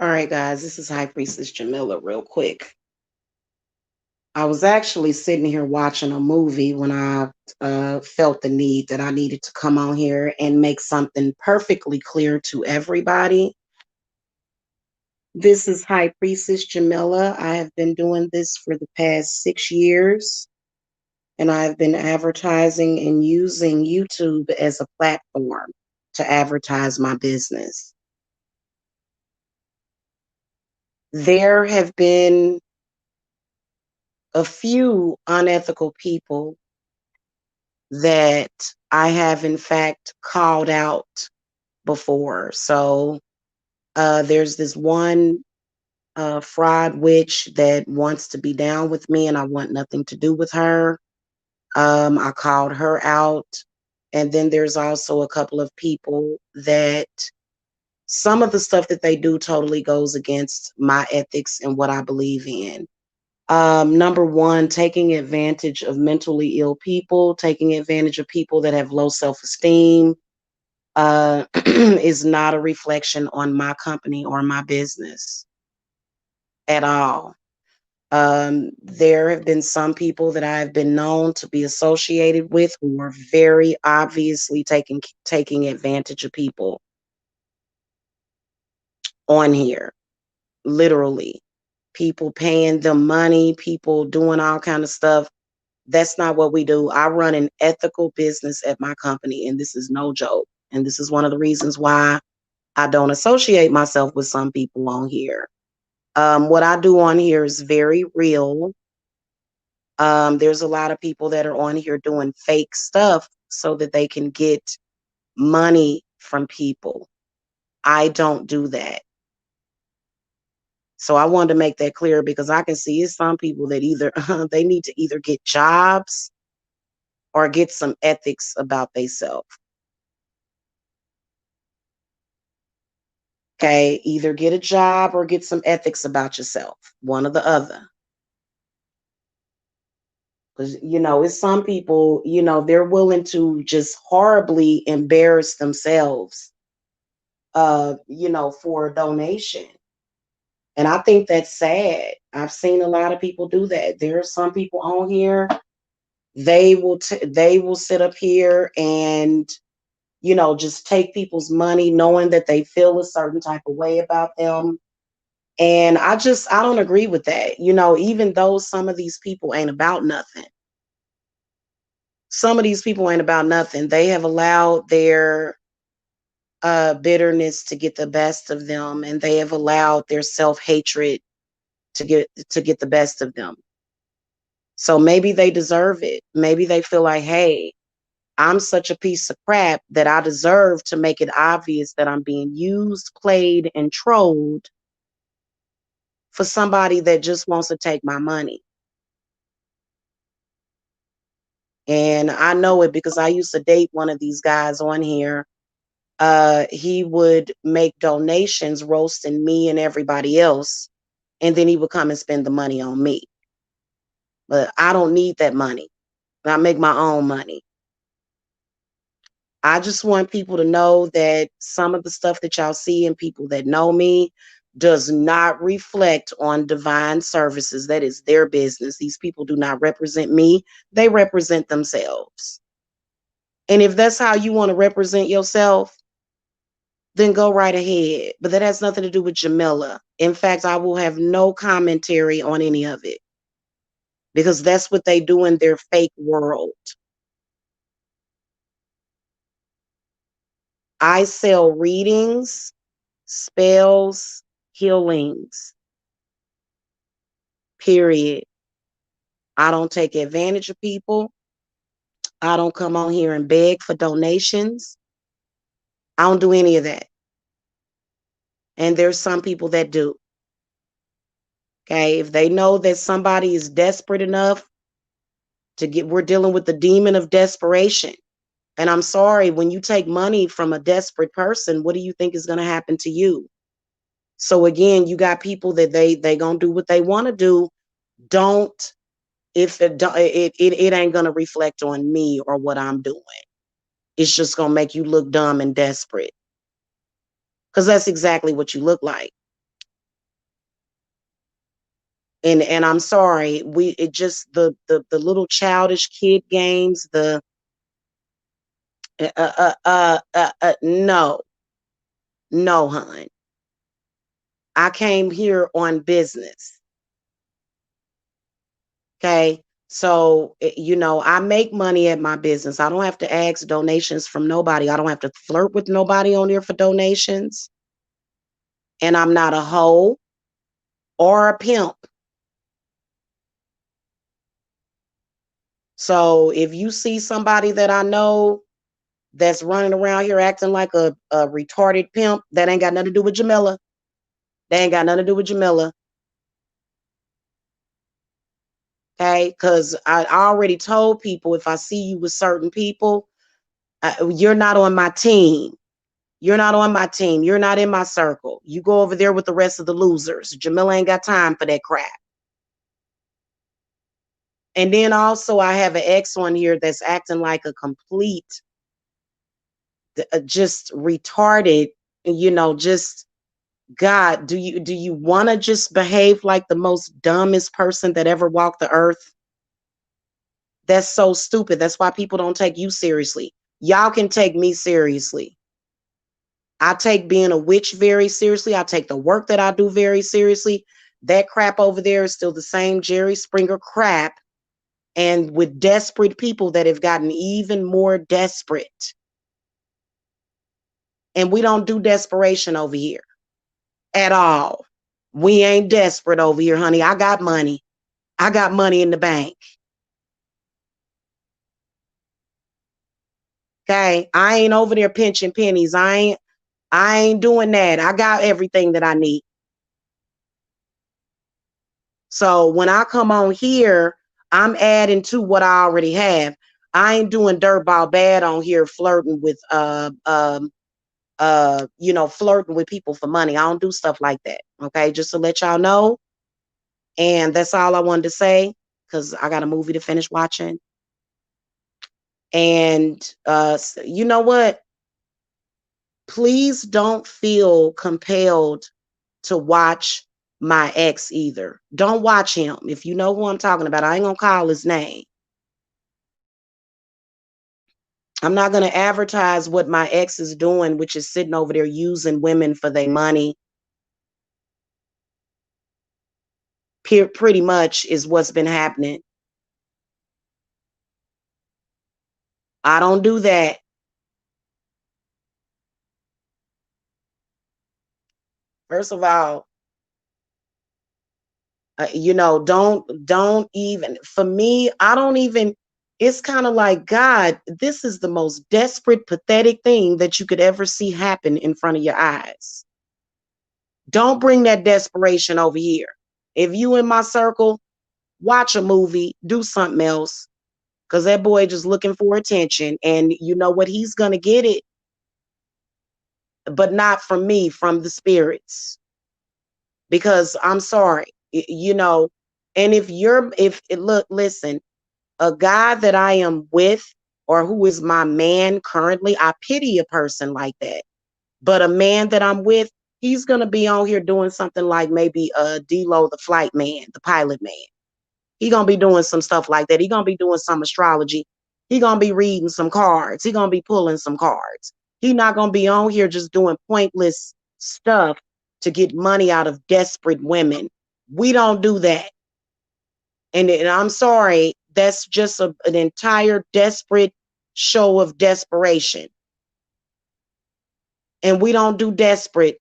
All right, guys, this is High Priestess Jamila real quick. I was actually sitting here watching a movie when I felt the need that I needed to come on here and make something perfectly clear to everybody. This is High Priestess Jamila. I have been doing this for the past 6 years, and I've been advertising and using YouTube as a platform to advertise my business. There have been a few unethical people that I have in fact called out before. So there's this one fraud witch that wants to be down with me, and I want nothing to do with her. I called her out. And then there's also a couple of people that some of the stuff that they do totally goes against my ethics and what I believe in. Number one, taking advantage of mentally ill people, taking advantage of people that have low self-esteem, is not a reflection on my company or my business at all. There have been some people that I've been known to be associated with who are very obviously taking advantage of people on here, literally. People paying them money, people doing all kind of stuff. That's not what we do. I run an ethical business at my company, and this is no joke. And this is one of the reasons why I don't associate myself with some people on here. What I do on here is very real. There's a lot of people that are on here doing fake stuff so that they can get money from people. I don't do that. So I wanted to make that clear because I can see it's some people that either they need to either get jobs or get some ethics about themselves. Okay, either get a job or get some ethics about yourself, one or the other. Because, it's some people, they're willing to just horribly embarrass themselves, for a donation. And I think that's sad. I've seen a lot of people do that. There are some people on here, they will sit up here and, just take people's money knowing that they feel a certain type of way about them. And I don't agree with that. Even though some of these people ain't about nothing. Some of these people ain't about nothing. They have allowed their bitterness to get the best of them, and they have allowed their self-hatred to get the best of them. So maybe they deserve it. Maybe they feel like, hey, I'm such a piece of crap that I deserve to make it obvious that I'm being used, played, and trolled for somebody that just wants to take my money. And I know it because I used to date one of these guys on here. He would make donations roasting me and everybody else, and then he would come and spend the money on me. But I don't need that money. I make my own money. I just want people to know that some of the stuff that y'all see in people that know me does not reflect on divine services. That is their business. These people do not represent me. They represent themselves. And if that's how you want to represent yourself, then go right ahead. But that has nothing to do with Jamila. In fact, I will have no commentary on any of it because that's what they do in their fake world. I sell readings, spells, healings, period. I don't take advantage of people. I don't come on here and beg for donations. I don't do any of that. And there's some people that do. Okay, if they know that somebody is desperate enough we're dealing with the demon of desperation. And I'm sorry, when you take money from a desperate person, what do you think is going to happen to you? So again, you got people that they going to do what they want to do. Don't, if it ain't going to reflect on me or what I'm doing. It's just going to make you look dumb and desperate. Because that's exactly what you look like. And I'm sorry, it just the little childish kid games, the no, no, hun. I came here on business. Okay. So, I make money at my business. I don't have to ask donations from nobody. I don't have to flirt with nobody on there for donations. And I'm not a hoe or a pimp. So if you see somebody that I know that's running around here acting like a retarded pimp, that ain't got nothing to do with Jamila. They ain't got nothing to do with Jamila. Okay. Because I already told people, if I see you with certain people, you're not on my team. You're not on my team. You're not in my circle. You go over there with the rest of the losers. Jamila ain't got time for that crap. And then also I have an ex on here that's acting like a complete, just retarded, just God, do you want to just behave like the most dumbest person that ever walked the earth? That's so stupid. That's why people don't take you seriously. Y'all can take me seriously. I take being a witch very seriously. I take the work that I do very seriously. That crap over there is still the same Jerry Springer crap, and with desperate people that have gotten even more desperate. And we don't do desperation over here at all. We ain't desperate over here, honey. I got money. I got money in the bank. Okay. I ain't over there pinching pennies. I ain't doing that. I got everything that I need. So when I come on here, I'm adding to what I already have. I ain't doing dirtball bad on here, flirting with flirting with people for money. I don't do stuff like that. Okay, just to let y'all know. And that's all I wanted to say, because I got a movie to finish watching. And you know what? Please don't feel compelled to watch my ex either. Don't watch him. If you know who I'm talking about, I ain't gonna call his name. I'm not gonna advertise what my ex is doing, which is sitting over there using women for their money. Pretty much is what's been happening. I don't do that. First of all, don't even, for me, I don't even, it's kind of like, God, this is the most desperate, pathetic thing that you could ever see happen in front of your eyes. Don't bring that desperation over here. If you in my circle, watch a movie, do something else, because that boy just looking for attention. And you know what? He's going to get it, but not from me, from the spirits. Because I'm sorry, and look, listen, a guy that I am with, or who is my man currently, I pity a person like that. But a man that I'm with, he's gonna be on here doing something like maybe D-Lo, the flight man, the pilot man. He gonna be doing some stuff like that. He gonna be doing some astrology. He gonna be reading some cards. He gonna be pulling some cards. He not gonna be on here just doing pointless stuff to get money out of desperate women. We don't do that. And I'm sorry, that's just an entire desperate show of desperation. And we don't do desperate.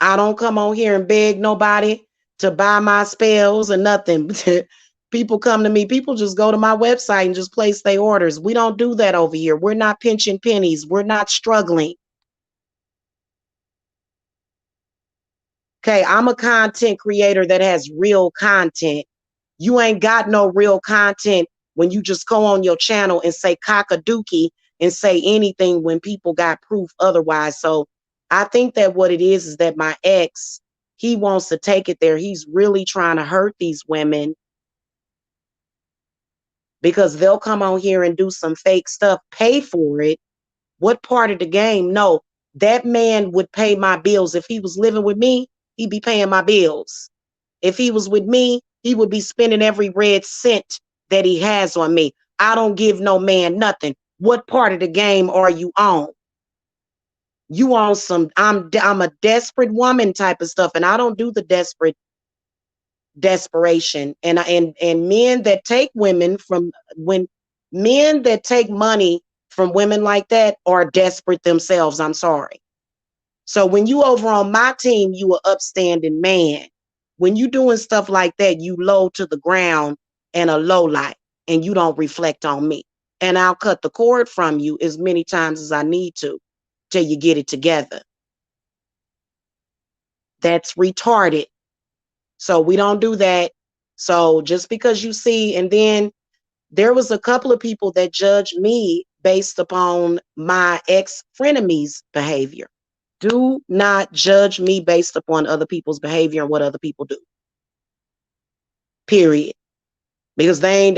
I don't come on here and beg nobody to buy my spells or nothing. People come to me. People just go to my website and just place their orders. We don't do that over here. We're not pinching pennies. We're not struggling. Okay, I'm a content creator that has real content. You ain't got no real content when you just go on your channel and say cockadookie and say anything when people got proof otherwise. So I think that what it is that my ex, he wants to take it there. He's really trying to hurt these women because they'll come on here and do some fake stuff, pay for it. What part of the game? No, that man would pay my bills. If he was living with me, he'd be paying my bills. If he was with me, he would be spending every red cent that he has on me. I don't give no man nothing. What part of the game are you on? You on some I'm a desperate woman type of stuff, and I don't do the desperation. And men that take women from when men that take money from women like that are desperate themselves. I'm sorry. So when you over on my team, you an upstanding man. When you doing stuff like that, you low to the ground and a low light, and you don't reflect on me. And I'll cut the cord from you as many times as I need to till you get it together. That's retarded. So we don't do that. So just because you see, and then there was a couple of people that judged me based upon my ex frenemies behavior. Do not judge me based upon other people's behavior and what other people do. Period. Because they ain't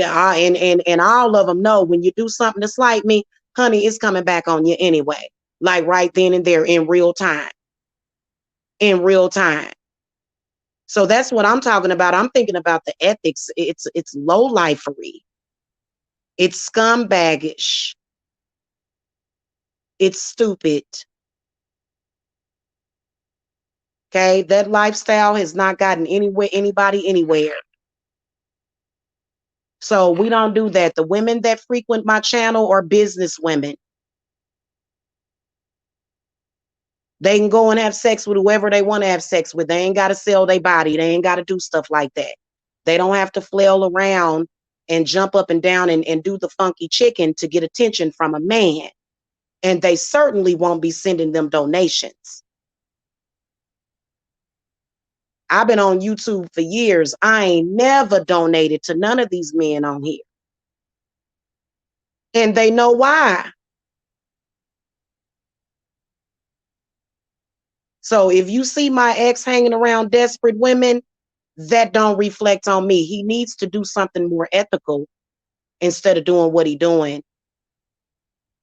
and all of them know when you do something to slight me, honey, it's coming back on you anyway. Like right then and there in real time. In real time. So that's what I'm talking about. I'm thinking about the ethics. It's low lifery. It's scumbaggish. It's stupid. Okay, that lifestyle has not gotten anybody anywhere. So we don't do that. The women that frequent my channel are business women. They can go and have sex with whoever they want to have sex with. They ain't got to sell their body. They ain't got to do stuff like that. They don't have to flail around and jump up and down and do the funky chicken to get attention from a man. And they certainly won't be sending them donations. I've been on YouTube for years. I ain't never donated to none of these men on here. And they know why. So if you see my ex hanging around desperate women, that don't reflect on me. He needs to do something more ethical instead of doing what he's doing.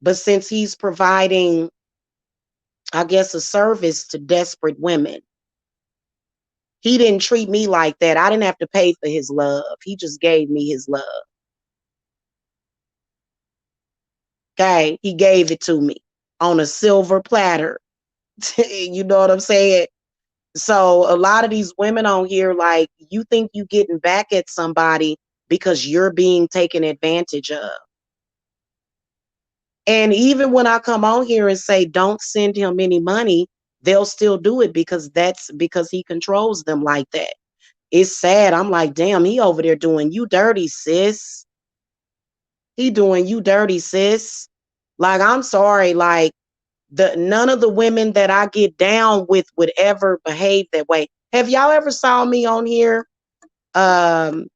But since he's providing, I guess, a service to desperate women, he didn't treat me like that. I didn't have to pay for his love. He just gave me his love. Okay, he gave it to me on a silver platter. You know what I'm saying? So a lot of these women on here, like, you think you getting back at somebody because you're being taken advantage of. And even when I come on here and say, don't send him any money, they'll still do it because that's because he controls them like that. It's sad. I'm like, damn, he over there doing you dirty, sis. He doing you dirty, sis. Like, I'm sorry. Like, none of the women that I get down with would ever behave that way. Have y'all ever saw me on here um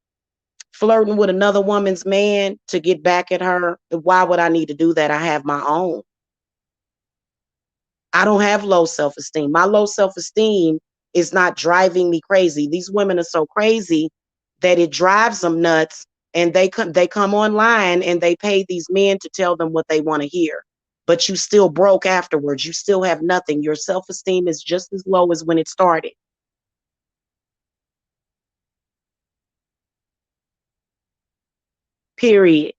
flirting with another woman's man to get back at her? Why would I need to do that? I have my own. I don't have low self-esteem. My low self-esteem is not driving me crazy. These women are so crazy that it drives them nuts, and they come online and they pay these men to tell them what they want to hear. But you still broke afterwards. You still have nothing. Your self-esteem is just as low as when it started. Period.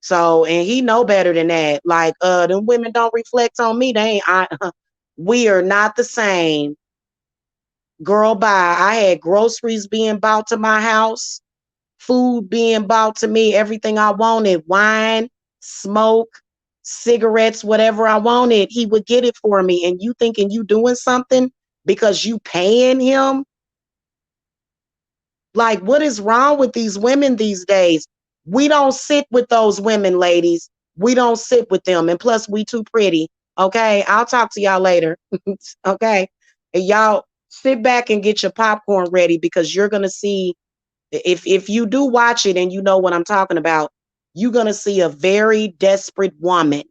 So, and he know better than that. Like, them women don't reflect on me. They ain't we are not the same. Girl, bye. I had groceries being bought to my house, food being bought to me, everything I wanted, wine, smoke, cigarettes, whatever I wanted, he would get it for me. And you thinking you doing something because you paying him? Like, what is wrong with these women these days? We don't sit with those women, ladies. We don't sit with them. And plus, we too pretty. Okay. I'll talk to y'all later. Okay. And y'all sit back and get your popcorn ready, because you're gonna see, if you do watch it and you know what I'm talking about, you're gonna see a very desperate woman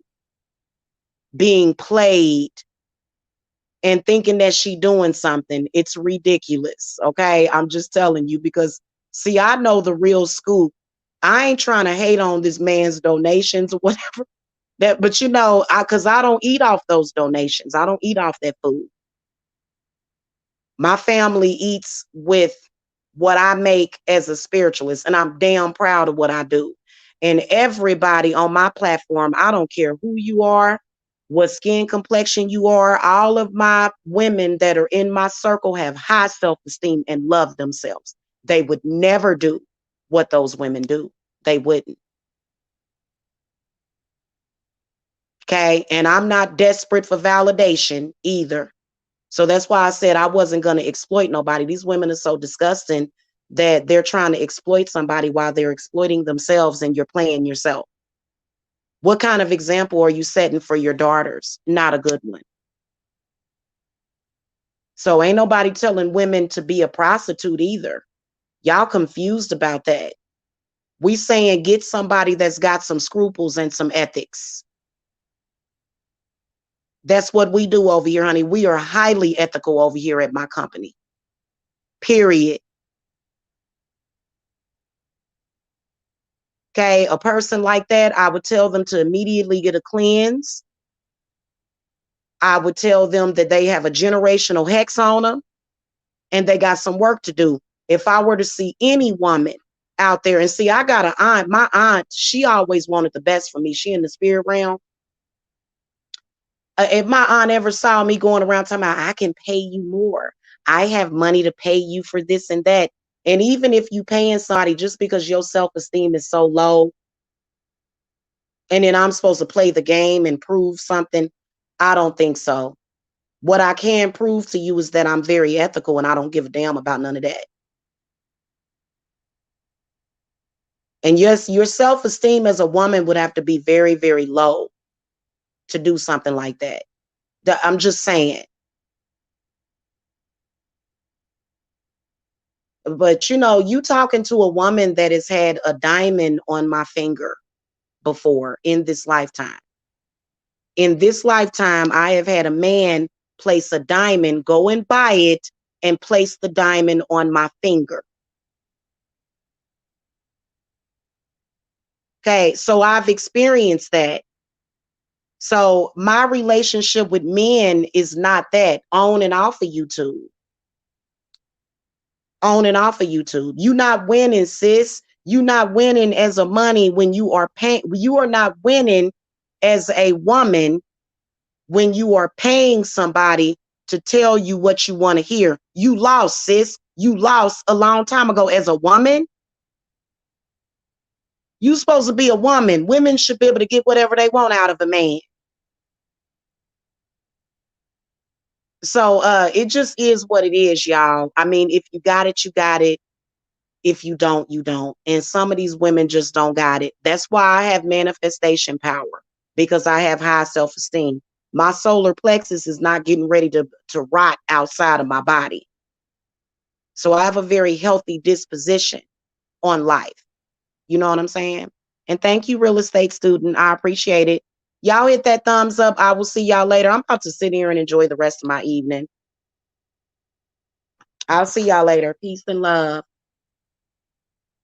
being played and thinking that she doing something. It's ridiculous. Okay. I'm just telling you, because see, I know the real scoop. I ain't trying to hate on this man's donations or whatever that, but cause I don't eat off those donations. I don't eat off that food. My family eats with what I make as a spiritualist, and I'm damn proud of what I do. And everybody on my platform, I don't care who you are, what skin complexion you are, all of my women that are in my circle have high self-esteem and love themselves. They would never do what those women do. They wouldn't. Okay. And I'm not desperate for validation either. So that's why I said I wasn't going to exploit nobody. These women are so disgusting that they're trying to exploit somebody while they're exploiting themselves, and you're playing yourself. What kind of example are you setting for your daughters? Not a good one. So ain't nobody telling women to be a prostitute either. Y'all confused about that. We saying get somebody that's got some scruples and some ethics. That's what we do over here, honey. We are highly ethical over here at my company. Period. Okay, a person like that, I would tell them to immediately get a cleanse. I would tell them that they have a generational hex on them and they got some work to do. If I were to see any woman out there, and see, I got an aunt, my aunt, she always wanted the best for me. She in the spirit realm. If my aunt ever saw me going around talking about, I can pay you more, I have money to pay you for this and that. And even if you paying somebody just because your self-esteem is so low, and then I'm supposed to play the game and prove something, I don't think so. What I can prove to you is that I'm very ethical and I don't give a damn about none of that. And yes, your self-esteem as a woman would have to be very, very low to do something like that. I'm just saying. But you talking to a woman that has had a diamond on my finger before in this lifetime. In this lifetime, I have had a man place a diamond, go and buy it, and place the diamond on my finger. Okay, so I've experienced that. So my relationship with men is not that on and off of YouTube. On and off of YouTube. You not winning, sis. You not winning as a money when you are paying. You are not winning as a woman when you are paying somebody to tell you what you want to hear. You lost, sis. You lost a long time ago as a woman. You supposed to be a woman. Women should be able to get whatever they want out of a man. So it just is what it is, y'all. I mean, if you got it, you got it. If you don't, you don't. And some of these women just don't got it. That's why I have manifestation power, because I have high self-esteem. My solar plexus is not getting ready to rot outside of my body. So I have a very healthy disposition on life. You know what I'm saying? And thank you, real estate student. I appreciate it. Y'all hit that thumbs up. I will see y'all later. I'm about to sit here and enjoy the rest of my evening. I'll see y'all later. Peace and love.